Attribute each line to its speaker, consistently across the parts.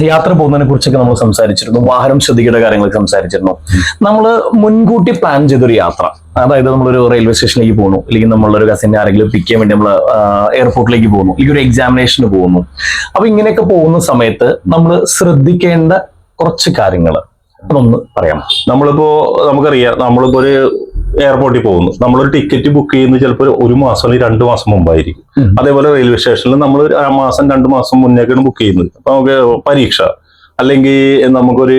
Speaker 1: യാത്ര പോകുന്നതിനെ കുറിച്ചൊക്കെ നമ്മൾ സംസാരിച്ചിരുന്നു, വാഹനം ശ്രദ്ധിക്കേണ്ട കാര്യങ്ങളൊക്കെ സംസാരിച്ചിരുന്നു. നമ്മൾ മുൻകൂട്ടി പ്ലാൻ ചെയ്തൊരു യാത്ര, അതായത് നമ്മളൊരു റെയിൽവേ സ്റ്റേഷനിലേക്ക് പോകുന്നു, അല്ലെങ്കിൽ നമ്മളൊരു കസിനെ ആരെങ്കിലും പിക്ക് ചെയ്യാൻ വേണ്ടി നമ്മൾ എയർപോർട്ടിലേക്ക് പോകുന്നു, അല്ലെങ്കിൽ ഒരു എക്സാമിനേഷന് പോകുന്നു. അപ്പൊ ഇങ്ങനെയൊക്കെ പോകുന്ന സമയത്ത് നമ്മൾ ശ്രദ്ധിക്കേണ്ട കുറച്ച് കാര്യങ്ങൾ അതൊന്ന് പറയാം.
Speaker 2: നമുക്കറിയാം, നമ്മളിപ്പോ ഒരു എയർപോർട്ടിൽ പോകുന്നു, നമ്മളൊരു ടിക്കറ്റ് ബുക്ക് ചെയ്യുന്നത് ചിലപ്പോൾ 1 മാസം അല്ലെങ്കിൽ 2 മാസം മുമ്പായിരിക്കും. അതേപോലെ റെയിൽവേ സ്റ്റേഷനിൽ നമ്മൾ 1 മാസം 2 മാസം മുന്നേക്കാണ് ബുക്ക് ചെയ്യുന്നത്. അപ്പൊ നമുക്ക് പരീക്ഷ അല്ലെങ്കിൽ നമുക്കൊരു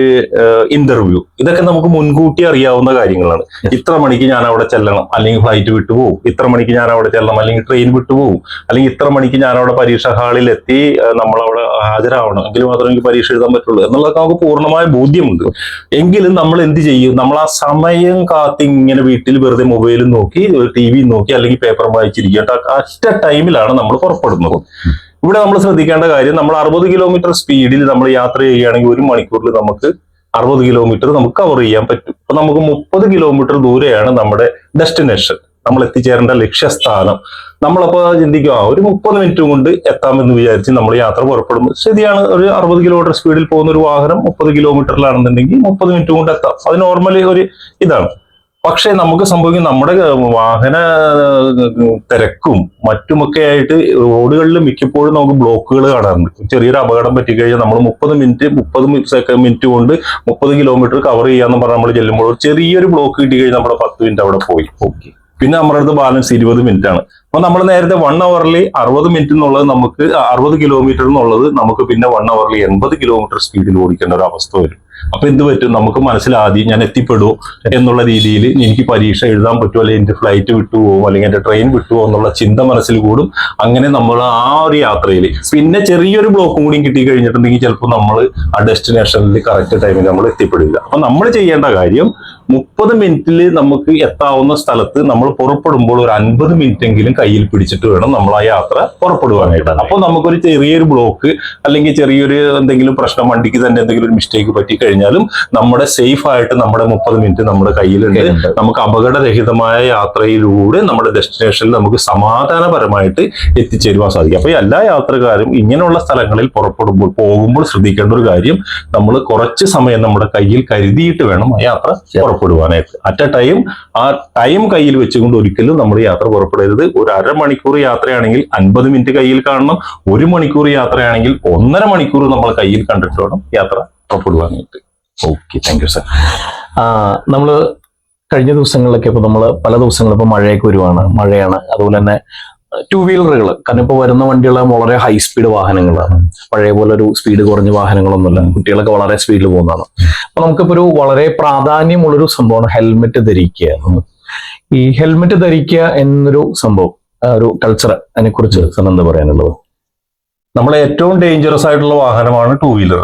Speaker 2: ഇന്റർവ്യൂ, ഇതൊക്കെ നമുക്ക് മുൻകൂട്ടി അറിയാവുന്ന കാര്യങ്ങളാണ്. ഇത്ര മണിക്ക് ഞാൻ അവിടെ ചെല്ലണം, അല്ലെങ്കിൽ ഫ്ലൈറ്റ് വിട്ടുപോകും. ഇത്ര മണിക്ക് ഞാൻ അവിടെ ചെല്ലണം, അല്ലെങ്കിൽ ട്രെയിൻ വിട്ടുപോകും. അല്ലെങ്കിൽ ഇത്ര മണിക്ക് ഞാൻ അവിടെ പരീക്ഷാ ഹാളിൽ എത്തി നമ്മളവിടെ ഹാജരാവണം, എങ്കിൽ മാത്രമേ എനിക്ക് പരീക്ഷ എഴുതാൻ പറ്റുള്ളൂ എന്നുള്ളതൊക്കെ നമുക്ക് പൂർണ്ണമായ ബോധ്യമുണ്ട്. എങ്കിലും നമ്മൾ എന്ത് ചെയ്യും? നമ്മൾ ആ സമയം കാത്തി ഇങ്ങനെ വീട്ടിൽ വെറുതെ മൊബൈലും നോക്കി, TV നോക്കി, അല്ലെങ്കിൽ പേപ്പർ വായിച്ചിരിക്കേണ്ട ഒറ്റ ടൈമിലാണ് നമ്മൾ പുറപ്പെടുന്നത്. ഇവിടെ നമ്മൾ ശ്രദ്ധിക്കേണ്ട കാര്യം, നമ്മൾ 60 കിലോമീറ്റർ സ്പീഡിൽ നമ്മൾ യാത്ര ചെയ്യുകയാണെങ്കിൽ 1 മണിക്കൂറിൽ നമുക്ക് 60 കിലോമീറ്റർ നമുക്ക് കവർ ചെയ്യാൻ പറ്റും. അപ്പൊ നമുക്ക് 30 കിലോമീറ്റർ ദൂരെയാണ് നമ്മുടെ ഡെസ്റ്റിനേഷൻ, നമ്മൾ എത്തിച്ചേരേണ്ട ലക്ഷ്യസ്ഥാനം. നമ്മളപ്പോ ചിന്തിക്കുക ഒരു 30 മിനിറ്റ് കൊണ്ട് എത്താമെന്ന് വിചാരിച്ച് നമ്മൾ യാത്ര പുറപ്പെടുന്നു. ശരിയാണ്, ഒരു 60 കിലോമീറ്റർ സ്പീഡിൽ പോകുന്ന ഒരു വാഹനം 30 കിലോമീറ്ററിലാണെന്നുണ്ടെങ്കിൽ 30 മിനിറ്റ് കൊണ്ട് എത്താം. അത് നോർമലി ഒരു ഇതാണ്. പക്ഷെ നമുക്ക് സംഭവിക്കും, നമ്മുടെ വാഹന തിരക്കും മറ്റുമൊക്കെ ആയിട്ട് റോഡുകളിൽ മിക്കപ്പോഴും നമുക്ക് ബ്ലോക്കുകൾ കാണാറുണ്ട്. ചെറിയൊരു അപകടം പറ്റിക്കഴിഞ്ഞാൽ നമ്മൾ 30 മിനിറ്റ് കൊണ്ട് 30 കിലോമീറ്റർ കവർ ചെയ്യാന്ന് പറഞ്ഞാൽ നമ്മൾ ചെല്ലുമ്പോൾ ചെറിയൊരു ബ്ലോക്ക് കിട്ടി കഴിഞ്ഞാൽ നമ്മുടെ 10 മിനിറ്റ് അവിടെ പോയി. പിന്നെ നമ്മുടെ അടുത്ത് ബാലൻസ് 20 മിനിറ്റ് ആണ്. അപ്പൊ നമ്മൾ നേരത്തെ 1 അവറിൽ 60 മിനിറ്റ് എന്നുള്ളത് നമുക്ക് 60 കിലോമീറ്റർ എന്നുള്ളത് നമുക്ക് പിന്നെ 1 അവറിൽ 80 കിലോമീറ്റർ സ്പീഡിൽ ഓടിക്കേണ്ട ഒരു അവസ്ഥ വരും. അപ്പൊ എന്ത് പറ്റും? നമുക്ക് മനസ്സിലാദ്യം ഞാൻ എത്തിപ്പെടുമോ എന്നുള്ള രീതിയിൽ, എനിക്ക് പരീക്ഷ എഴുതാൻ പറ്റുമോ, അല്ലെങ്കിൽ എന്റെ ഫ്ലൈറ്റ് വിട്ടുപോകും, അല്ലെങ്കിൽ എന്റെ ട്രെയിൻ വിട്ടുപോകും എന്നുള്ള ചിന്ത മനസ്സിൽ കൂടും. അങ്ങനെ നമ്മൾ ആ ഒരു യാത്രയിൽ പിന്നെ ചെറിയൊരു ബ്ലോക്കും കൂടി കിട്ടി കഴിഞ്ഞിട്ടുണ്ടെങ്കിൽ ചിലപ്പോൾ നമ്മൾ ആ ഡെസ്റ്റിനേഷനിൽ കറക്റ്റ് ടൈമിൽ നമ്മൾ എത്തിപ്പെടില്ല. അപ്പൊ നമ്മൾ ചെയ്യേണ്ട കാര്യം, 30 മിനിറ്റിൽ നമുക്ക് എത്താവുന്ന സ്ഥലത്ത് നമ്മൾ പുറപ്പെടുമ്പോൾ ഒരു 50 മിനിറ്റ് എങ്കിലും കയ്യിൽ പിടിച്ചിട്ട് വേണം നമ്മൾ ആ യാത്ര പുറപ്പെടുവാനായിട്ട്. അപ്പൊ നമുക്കൊരു ചെറിയൊരു ബ്ലോക്ക് അല്ലെങ്കിൽ ചെറിയൊരു എന്തെങ്കിലും പ്രശ്നം, വണ്ടിക്ക് തന്നെ എന്തെങ്കിലും ഒരു മിസ്റ്റേക്ക് പറ്റി കഴിഞ്ഞാലും നമ്മുടെ സേഫ് ആയിട്ട് നമ്മുടെ 30 മിനിറ്റ് നമ്മുടെ കയ്യിലുണ്ട്. നമുക്ക് അപകടരഹിതമായ യാത്രയിലൂടെ നമ്മുടെ ഡെസ്റ്റിനേഷനിൽ നമുക്ക് സമാധാനപരമായിട്ട് എത്തിച്ചേരുവാൻ സാധിക്കും. അപ്പൊ എല്ലാ യാത്രക്കാരും ഇങ്ങനെയുള്ള സ്ഥലങ്ങളിൽ പോകുമ്പോൾ ശ്രദ്ധിക്കേണ്ട ഒരു കാര്യം, നമ്മൾ കുറച്ച് സമയം നമ്മുടെ കയ്യിൽ കരുതിയിട്ട് വേണം ആ യാത്ര പുറപ്പെടുവാനായിട്ട്. അറ്റ് എ ടൈം ആ ടൈം കയ്യിൽ വെച്ചുകൊണ്ട് ഒരിക്കലും നമ്മൾ യാത്ര പുറപ്പെടരുത്. ഒരു 1/2 മണിക്കൂർ യാത്രയാണെങ്കിൽ 50 മിനിറ്റ് കയ്യിൽ കാണണം. 1 മണിക്കൂർ യാത്രയാണെങ്കിൽ 1.5 മണിക്കൂർ നമ്മൾ കയ്യിൽ കണ്ടിട്ട് വേണം യാത്ര പുറപ്പെടുവാനായിട്ട്.
Speaker 1: Okay, thank you sir. നമ്മള് കഴിഞ്ഞ ദിവസങ്ങളിലൊക്കെ ഇപ്പൊ നമ്മള് പല ദിവസങ്ങളും ഇപ്പൊ മഴയൊക്കെ വരുവാണ്, മഴയാണ്. അതുപോലെ തന്നെ 2 വീലറുകൾ, കാരണം ഇപ്പൊ വരുന്ന വണ്ടികൾ വളരെ ഹൈ സ്പീഡ് വാഹനങ്ങളാണ്. പഴയ പോലെ ഒരു സ്പീഡ് കുറഞ്ഞ വാഹനങ്ങളൊന്നുമില്ല, കുട്ടികളൊക്കെ വളരെ സ്പീഡിൽ പോകുന്നതാണ്. അപ്പൊ നമുക്കിപ്പോ ഒരു വളരെ പ്രാധാന്യമുള്ളൊരു സംഭവമാണ് ഹെൽമെറ്റ് ധരിക്കുക. ഈ ഹെൽമെറ്റ് ധരിക്കുക എന്നൊരു സംഭവം, ഒരു കൾച്ചർ, അതിനെ കുറിച്ച് സാർ എന്താ പറയാനുള്ളത്?
Speaker 2: നമ്മളെ ഏറ്റവും ഡേഞ്ചറസ് ആയിട്ടുള്ള വാഹനമാണ് 2 വീലർ.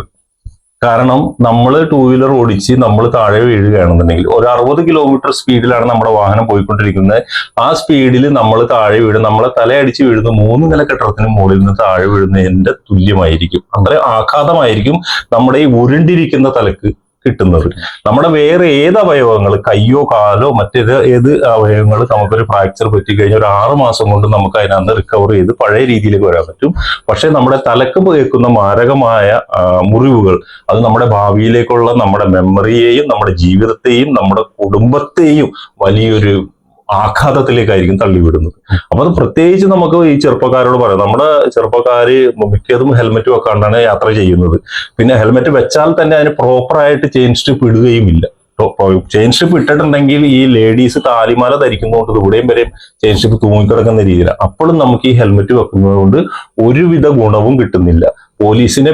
Speaker 2: കാരണം നമ്മൾ 2 വീലർ ഓടിച്ച് നമ്മൾ താഴെ വീഴുകയാണെന്നുണ്ടെങ്കിൽ, ഒരു 60 കിലോമീറ്റർ സ്പീഡിലാണ് നമ്മുടെ വാഹനം പോയിക്കൊണ്ടിരിക്കുന്നത്. ആ സ്പീഡിൽ നമ്മൾ താഴെ വീഴും, നമ്മളെ തലയടിച്ച് വീഴുന്ന 3 നില കെട്ടിടത്തിന് മുകളിൽ നിന്ന് താഴെ വീഴുന്നതിന്റെ തുല്യമായിരിക്കും. അത്ര ആഘാതമായിരിക്കും നമ്മുടെ ഈ ഉരുണ്ടിരിക്കുന്ന തലക്ക് കിട്ടുന്നത്. നമ്മുടെ വേറെ ഏത് അവയവങ്ങൾ, കയ്യോ കാലോ ഏത് അവയവങ്ങൾ നമുക്കൊരു ഫ്രാക്ചർ പറ്റിക്കഴിഞ്ഞാൽ ഒരു 6 മാസം കൊണ്ട് നമുക്ക് അതിനകത്ത് റിക്കവർ ചെയ്ത് പഴയ രീതിയിലേക്ക് വരാൻ പറ്റും. പക്ഷെ നമ്മുടെ തലക്ക് കേൾക്കുന്ന മാരകമായ മുറിവുകൾ, അത് നമ്മുടെ ഭാവിയിലേക്കുള്ള നമ്മുടെ മെമ്മറിയെയും നമ്മുടെ ജീവിതത്തെയും നമ്മുടെ കുടുംബത്തെയും വലിയൊരു ആഘാതത്തിലേക്കായിരിക്കും തള്ളിവിടുന്നത്. അപ്പൊ അത് പ്രത്യേകിച്ച് നമുക്ക് ഈ ചെറുപ്പക്കാരോട് പറയാം, നമ്മുടെ ചെറുപ്പക്കാര് മിക്കതും ഹെൽമെറ്റ് വെക്കാണ്ടാണ് യാത്ര ചെയ്യുന്നത്. പിന്നെ ഹെൽമെറ്റ് വെച്ചാൽ തന്നെ അതിന് പ്രോപ്പറായിട്ട് ചെയിൻ സ്ട്രിപ്പ് ഇടുകയുമില്ല. ചെയിൻ സ്ട്രിപ്പ് ഇട്ടിട്ടുണ്ടെങ്കിൽ ഈ ലേഡീസ് താലിമാല ധരിക്കുന്നതുകൊണ്ട് ഇവിടെയും വരെ ചെയിൻ സ്ട്രിപ്പ് തൂങ്ങിക്കിടക്കുന്ന രീതിയിലാണ്. അപ്പോഴും നമുക്ക് ഈ ഹെൽമെറ്റ് വെക്കുന്നത് കൊണ്ട് ഒരുവിധ ഗുണവും കിട്ടുന്നില്ല. പോലീസിനെ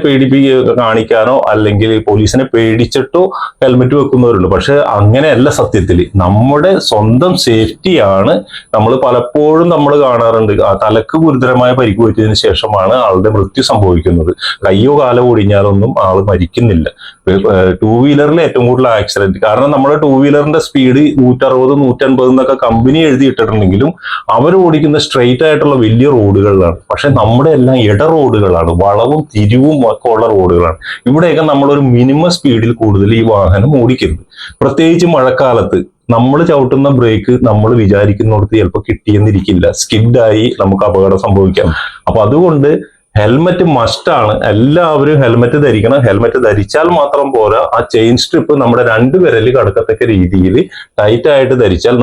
Speaker 2: കാണിക്കാനോ അല്ലെങ്കിൽ പോലീസിനെ പേടിച്ചിട്ടോ ഹെൽമെറ്റ് വെക്കുന്നവരുണ്ട്. പക്ഷെ അങ്ങനെയല്ല. സത്യത്തിൽ നമ്മുടെ സ്വന്തം സേഫ്റ്റിയാണ്. നമ്മൾ പലപ്പോഴും നമ്മൾ കാണാറുണ്ട്, തലക്ക് ഗുരുതരമായ പരിക്ക് പറ്റിയതിനു ശേഷമാണ് ആളുടെ മൃത്യു സംഭവിക്കുന്നത്. കയ്യോ കാലോ ഒടിഞ്ഞാലൊന്നും ആള് മരിക്കുന്നില്ല. 2 വീലറിൽ ഏറ്റവും കൂടുതൽ ആക്സിഡന്റ്, കാരണം നമ്മുടെ 2 വീലറിന്റെ സ്പീഡ് 160, 150 എന്നൊക്കെ കമ്പനി എഴുതിയിട്ടിട്ടുണ്ടെങ്കിലും അവർ ഓടിക്കുന്ന സ്ട്രെയിറ്റ് ആയിട്ടുള്ള വലിയ റോഡുകളിലാണ്. പക്ഷെ നമ്മുടെ എല്ലാം ഇട റോഡുകളാണ്, വളവും തിരിവും ഒക്കെ ഉള്ള റോഡുകളാണ്. ഇവിടെയൊക്കെ നമ്മളൊരു മിനിമം സ്പീഡിൽ കൂടുതൽ ഈ വാഹനം ഓടിക്കരുത്. പ്രത്യേകിച്ച് മഴക്കാലത്ത് നമ്മൾ ചവിട്ടുന്ന ബ്രേക്ക് നമ്മൾ വിചാരിക്കുന്നിടത്ത് ചിലപ്പോൾ കിട്ടിയെന്നിരിക്കില്ല, സ്കിഡായി നമുക്ക് അപകടം സംഭവിക്കാം. അപ്പൊ അതുകൊണ്ട് ഹെൽമെറ്റ് മസ്റ്റാണ്. എല്ലാവരും ഹെൽമെറ്റ് ധരിക്കണം. ഹെൽമെറ്റ് ധരിച്ചാൽ മാത്രം പോരാ, ആ ചെയിൻ സ്ട്രിപ്പ് നമ്മുടെ 2 വിരൽ കടക്കത്തക്ക രീതിയിൽ ടൈറ്റ് ആയിട്ട് ധരിച്ചാൽ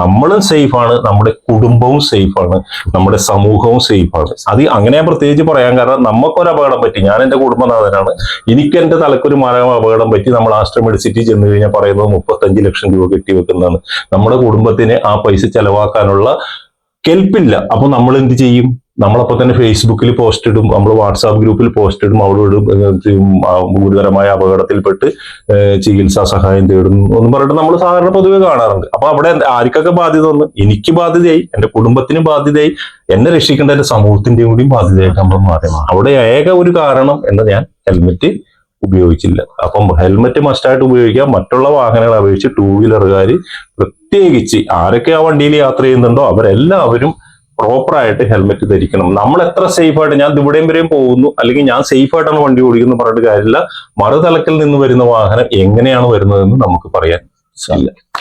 Speaker 2: നമ്മളും സേഫ് ആണ്, നമ്മുടെ കുടുംബവും സേഫ് ആണ്, നമ്മുടെ സമൂഹവും സേഫ് ആണ്. അത് അങ്ങനെ ഞാൻ പ്രത്യേകിച്ച് പറയാൻ കാരണം, നമുക്കൊരു അപകടം പറ്റി, ഞാൻ എന്റെ കുടുംബനാഥനാണ്, എനിക്ക് എന്റെ തലക്കൊരു അപകടം പറ്റി, നമ്മൾ ആസ്റ്റർ മെഡിസിറ്റി ചെന്ന് കഴിഞ്ഞാൽ പറയുന്നത് 35 ലക്ഷം രൂപ കെട്ടിവെക്കുന്നതാണ്. നമ്മുടെ കുടുംബത്തിന് ആ പൈസ ചെലവാക്കാനുള്ള കെൽപ്പില്ല. അപ്പൊ നമ്മൾ എന്ത് ചെയ്യും? നമ്മളപ്പോ തന്നെ ഫേസ്ബുക്കിൽ പോസ്റ്റ് ഇടും, നമ്മൾ വാട്സാപ്പ് ഗ്രൂപ്പിൽ പോസ്റ്റ് ഇടും, അവിടെ ഗുരുതരമായ അപകടത്തിൽപ്പെട്ട് ചികിത്സാ സഹായം തേടും ഒന്നും പറഞ്ഞിട്ട് നമ്മൾ സാധാരണ പൊതുവെ കാണാറുണ്ട്. അപ്പൊ അവിടെ ആർക്കൊക്കെ ബാധ്യത വന്നു? എനിക്ക് ബാധ്യതയായി, എന്റെ കുടുംബത്തിന് ബാധ്യതയായി, എന്നെ രക്ഷിക്കേണ്ട എന്റെ സമൂഹത്തിന്റെയും കൂടി ബാധ്യതയായിട്ട് നമ്മൾ മാറി. അവിടെ ഏക ഒരു കാരണം എന്ന് ഞാൻ ഹെൽമെറ്റ് ഉപയോഗിച്ചില്ല. അപ്പം ഹെൽമെറ്റ് മസ്റ്റായിട്ട് ഉപയോഗിക്കുക. മറ്റുള്ള വാഹനങ്ങളെ അപേക്ഷിച്ച് 2 വീലറുകാർ പ്രത്യേകിച്ച് ആരൊക്കെ ആ വണ്ടിയിൽ യാത്ര ചെയ്യുന്നുണ്ടോ അവരെല്ലാവരും പ്രോപ്പറായിട്ട് ഹെൽമെറ്റ് ധരിക്കണം. നമ്മൾ എത്ര സേഫ് ആയിട്ട്, ഞാൻ ഇവിടെയും വരെയും പോകുന്നു, അല്ലെങ്കിൽ ഞാൻ സേഫ് ആയിട്ടാണ് വണ്ടി ഓടിക്കുന്നു പറഞ്ഞിട്ട് കാര്യമില്ല. മറുതലക്കിൽ നിന്ന് വരുന്ന വാഹനം എങ്ങനെയാണ് വരുന്നതെന്ന് നമുക്ക് പറയാൻ സാധിക്കില്ല.